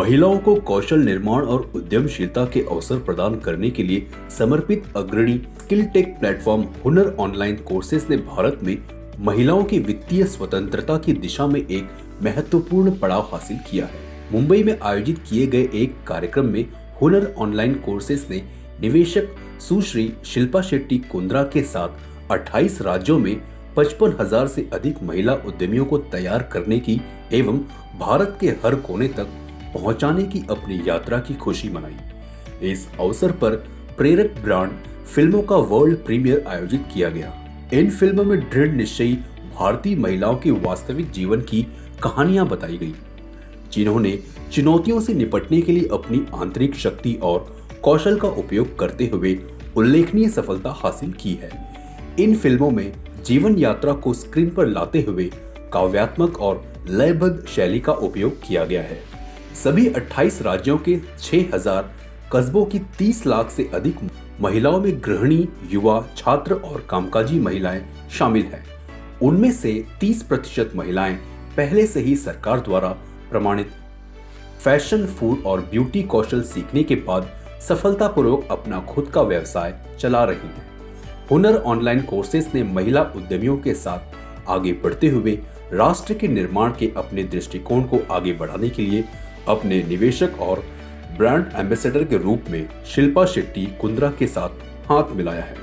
महिलाओं को कौशल निर्माण और उद्यमशीलता के अवसर प्रदान करने के लिए समर्पित अग्रणी स्किल टेक प्लेटफॉर्म हुनर ऑनलाइन कोर्सेज ने भारत में महिलाओं की वित्तीय स्वतंत्रता की दिशा में एक महत्वपूर्ण पड़ाव हासिल किया है। मुंबई में आयोजित किए गए एक कार्यक्रम में हुनर ऑनलाइन कोर्सेज ने निवेशक सुश्री शिल्पा शेट्टी कुंद्रा के साथ 28 राज्यों में 55,000 से अधिक महिला उद्यमियों को तैयार करने की एवं भारत के हर कोने तक पहुंचाने की अपनी यात्रा की खुशी मनाई। इस अवसर पर प्रेरक ब्रांड फिल्मों का वर्ल्ड प्रीमियर आयोजित किया गया। इन फिल्मों में दृढ़ निश्चयी भारतीय महिलाओं की वास्तविक जीवन की कहानियां बताई गई, जिन्होंने चुनौतियों से निपटने के लिए अपनी आंतरिक शक्ति और कौशल का उपयोग करते हुए उल्लेखनीय सफलता हासिल की है। इन फिल्मों में जीवन यात्रा को स्क्रीन पर लाते हुए काव्यात्मक और लयबद्ध शैली का उपयोग किया गया है। सभी 28 राज्यों के 6,000 कस्बों की 30 लाख से अधिक महिलाओं में गृहिणी, युवा, छात्र और कामकाजी महिलाएं शामिल हैं। उनमें से 30% महिलाएं पहले से ही सरकार द्वारा प्रमाणित फैशन, फूड और ब्यूटी कौशल सीखने के बाद सफलतापूर्वक अपना खुद का व्यवसाय चला रही हैं। हुनर ऑनलाइन कोर्सेज ने महिला उद्यमियों के साथ आगे बढ़ते हुए राष्ट्र के निर्माण के अपने दृष्टिकोण को आगे बढ़ाने के लिए अपने निवेशक और ब्रांड एम्बेसडर के रूप में शिल्पा शेट्टी कुंद्रा के साथ हाथ मिलाया है।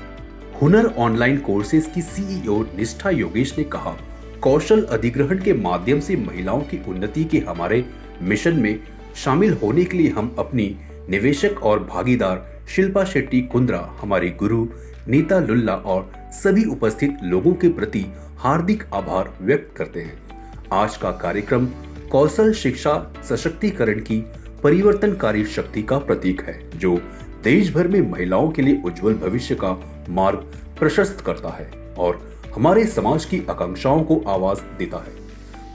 हुनर ऑनलाइन कोर्सेज की सीईओ निष्ठा योगेश ने कहा, कौशल अधिग्रहण के माध्यम से महिलाओं की उन्नति के हमारे मिशन में शामिल होने के लिए हम अपनी निवेशक और भागीदार शिल्पा शेट्टी कुंद्रा, हमारी गुरु नीता लुल्ला और सभी उपस्थित लोगों के प्रति हार्दिक आभार व्यक्त करते हैं। आज का कार्यक्रम कौशल शिक्षा सशक्तिकरण की परिवर्तनकारी शक्ति का प्रतीक है, जो देश भर में महिलाओं के लिए उज्जवल भविष्य का मार्ग प्रशस्त करता है और हमारे समाज की आकांक्षाओं को आवाज देता है।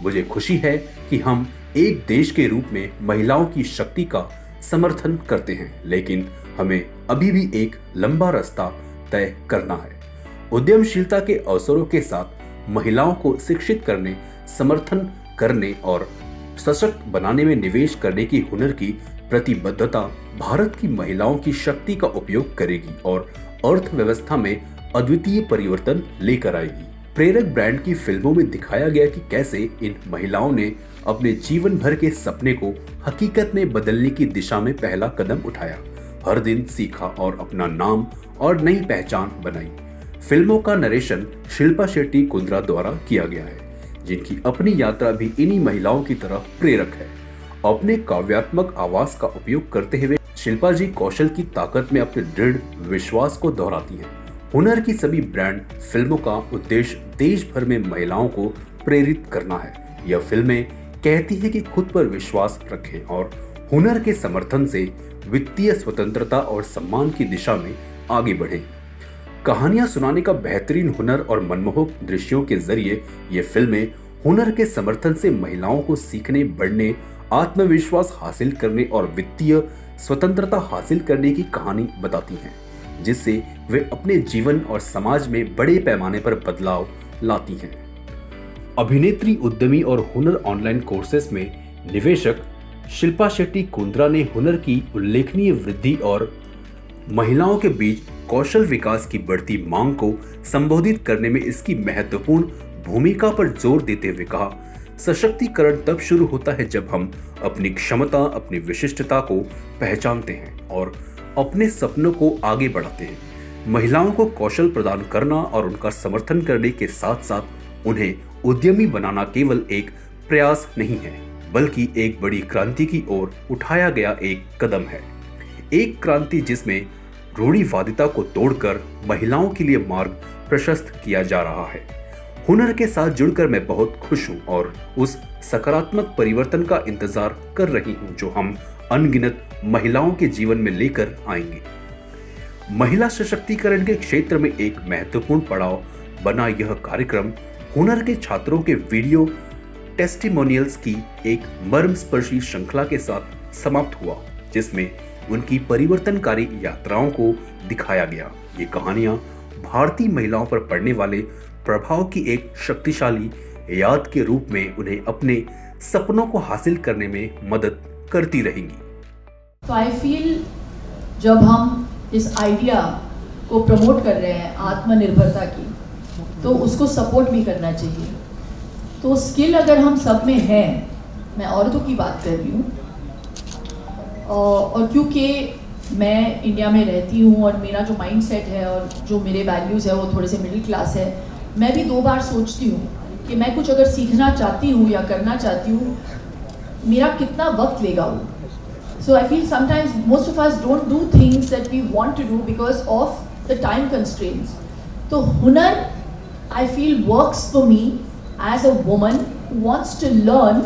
मुझे खुशी है कि हम एक देश के रूप में महिलाओं की शक्ति का समर्थन करते हैं, लेकिन हमें अभी भी एक लंबा रास्ता तय करना है। उद्यमशीलता के अवसरों के साथ महिलाओं को शिक्षित करने, समर्थन करने और सशक्त बनाने में निवेश करने की हुनर की प्रतिबद्धता भारत की महिलाओं की शक्ति का उपयोग करेगी और अर्थव्यवस्था में अद्वितीय परिवर्तन लेकर आएगी। प्रेरक ब्रांड की फिल्मों में दिखाया गया कि कैसे इन महिलाओं ने अपने जीवन भर के सपने को हकीकत में बदलने की दिशा में पहला कदम उठाया, हर दिन सीखा और अपना नाम और नई पहचान बनाई। फिल्मों का नरेशन शिल्पा शेट्टी कुंद्रा द्वारा किया गया है, जिनकी अपनी यात्रा भी इन्हीं महिलाओं की तरह प्रेरक है। अपने काव्यात्मक आवाज का उपयोग करते हुए शिल्पा जी कौशल की ताकत में अपने दृढ़ विश्वास को दोहराती हैं। हुनर की सभी ब्रांड फिल्मों का उद्देश्य देश भर में महिलाओं को प्रेरित करना है। यह फिल्में कहती है कि खुद पर विश्वास रखें और हुनर के समर्थन से वित्तीय स्वतंत्रता और सम्मान की दिशा में आगे बढ़ें। कहानियां सुनाने का बेहतरीन हुनर और मनमोहक दृश्यों के जरिए ये फिल्में हुनर के समर्थन से महिलाओं को सीखने, बढ़ने, आत्मविश्वास हासिल करने और वित्तीय स्वतंत्रता हासिल करने की कहानी बताती हैं, जिससे वे अपने जीवन और समाज में बड़े पैमाने पर बदलाव लाती हैं। अभिनेत्री, उद्यमी और हुनर ऑनलाइन कोर्सेज में निवेशक शिल्पा शेट्टी कुंद्रा ने हुनर की उल्लेखनीय वृद्धि और महिलाओं के बीच कौशल विकास की बढ़ती मांग को संबोधित करने में इसकी महत्वपूर्ण भूमिका पर जोर देते हुए कहा, सशक्तिकरण तब शुरू होता है जब हम अपनी क्षमता, अपनी विशिष्टता को पहचानते हैं और अपने सपनों को आगे बढ़ाते हैं। महिलाओं को कौशल प्रदान करना और उनका समर्थन करने के साथ साथ उन्हें उद्यमी बनाना केवल एक प्रयास नहीं है, बल्कि एक बड़ी क्रांति की ओर उठाया गया एक कदम है। एक क्रांति जिसमें रूढ़िवादिता को तोड़कर महिलाओं के लिए मार्ग प्रशस्त किया जा रहा है। हुनर के साथ जुड़कर मैं बहुत खुश हूं और उस सकारात्मक परिवर्तन का इंतजार कर रही हूं जो हम अनगिनत महिलाओं के जीवन में लेकर आएंगे। महिला सशक्तिकरण के क्षेत्र में एक महत्वपूर्ण पड़ाव बना यह कार्यक्रम हुनर के छात्रों के वीडियो टेस्टिमोनियल्स की एक मर्मस्पर्शी श्रृंखला के साथ समाप्त हुआ, जिसमें उनकी परिवर्तनकारी यात्राओं को दिखाया गया। ये कहानियां भारतीय महिलाओं पर पड़ने वाले प्रभाव की एक शक्तिशाली याद के रूप में उन्हें अपने सपनों को हासिल करने में मदद करती रहेंगी। तो आई फील जब हम इस आइडिया को प्रमोट कर रहे हैं आत्मनिर्भरता की, तो उसको सपोर्ट भी करना चाहिए। तो स्किल अगर हम सब में है, मैं औरतों की बात कर रही हूँ, और क्योंकि मैं इंडिया में रहती हूँ और मेरा जो माइंड सेट है और जो मेरे वैल्यूज़ है वो थोड़े से मिडिल क्लास है, मैं भी 2 बार सोचती हूँ कि मैं कुछ अगर सीखना चाहती हूँ या करना चाहती हूँ, मेरा कितना वक्त लेगा वो। So I feel sometimes most of us don't do things that we want to do because of the time constraints. So hunar, I feel, works for me as a woman who wants to learn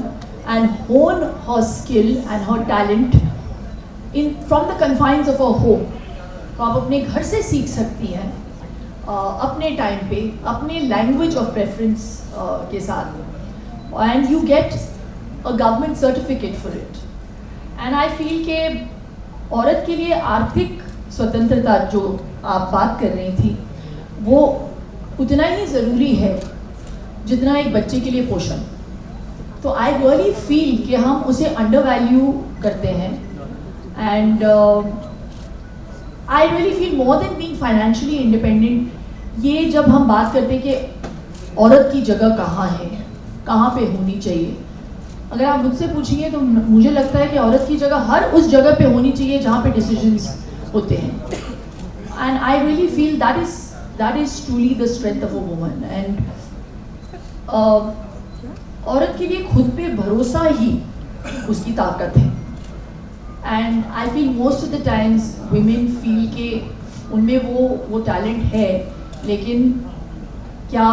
and hone her skill and her talent from the confines of her home. तो आप अपने घर से सीख सकती हैं, अपने time पे, अपने लैंग्वेज ऑफ प्रेफरेंस के साथ, and you get a government certificate for it. And I feel के औरत के लिए आर्थिक स्वतंत्रता जो आप बात कर रही थी, वो उतना ही ज़रूरी है जितना एक बच्चे के लिए पोषण। तो आई रियली फील कि हम उसे अंडर वैल्यू करते हैं। And I really feel more than being financially independent, ये जब हम बात करते हैं कि औरत की जगह कहाँ है, कहाँ पे होनी चाहिए, अगर आप मुझसे पूछेंगे तो मुझे लगता है कि औरत की जगह हर उस जगह पे होनी चाहिए जहाँ पे डिसीजंस होते हैं। And I really feel that is truly the strength of a woman. And औरत के लिए खुद पे भरोसा ही उसकी ताकत है। And I feel most of the times women feel के उनमें वो टैलेंट है, लेकिन क्या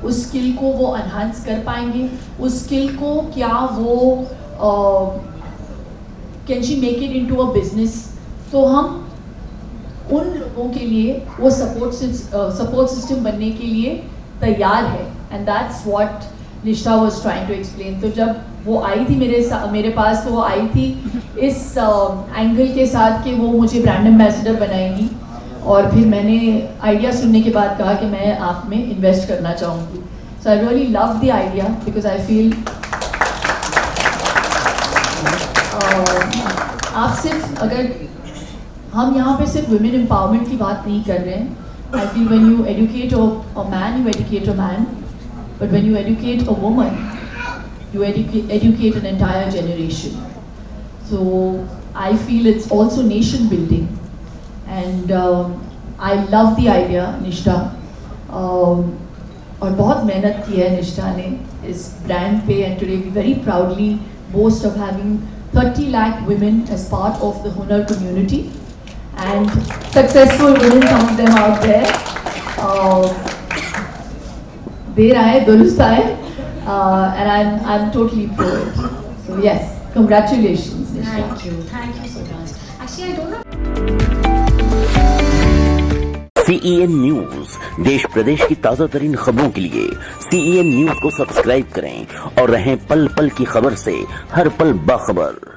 उस स्किल को वो एनहांस कर पाएंगे, उस स्किल को क्या वो can she make it into a business. तो हम उन लोगों के लिए वो सपोर्ट सिस्टम बनने के लिए तैयार है। एंड दैट्स व्हाट निष्ठा वाज ट्राइंग टू एक्सप्लेन। तो जब वो आई थी मेरे पास, तो वो आई थी इस एंगल के साथ कि वो मुझे ब्रांड एम्बेसडर बनाएंगी, और फिर मैंने आइडिया सुनने के बाद कहा कि मैं आप में इन्वेस्ट करना चाहूँगी। So I really love the idea because I feel आप सिर्फ, अगर हम यहाँ पे सिर्फ वुमेन एम्पावरमेंट की बात नहीं कर रहे हैं। I feel when you educate a man, you educate a man, but when you educate a woman, you educate an entire generation. So I feel it's also nation building, and I love the idea, Nishtha. और बहुत मेहनत की है निष्ठा ने इस brand पे, and today we very proudly boast of having 30 lakh women as part of the Hunar community, and successful women, some of them out there. देर आए दुरुस्त आए, and I'm totally pro it. So yes, congratulations, Nishtha. Thank you so much. Actually, I don't know. CEN news, देश प्रदेश की ताजा तरीन खबरों के लिए CEN न्यूज को सब्सक्राइब करें और रहें पल पल की खबर से हर पल बाखबर।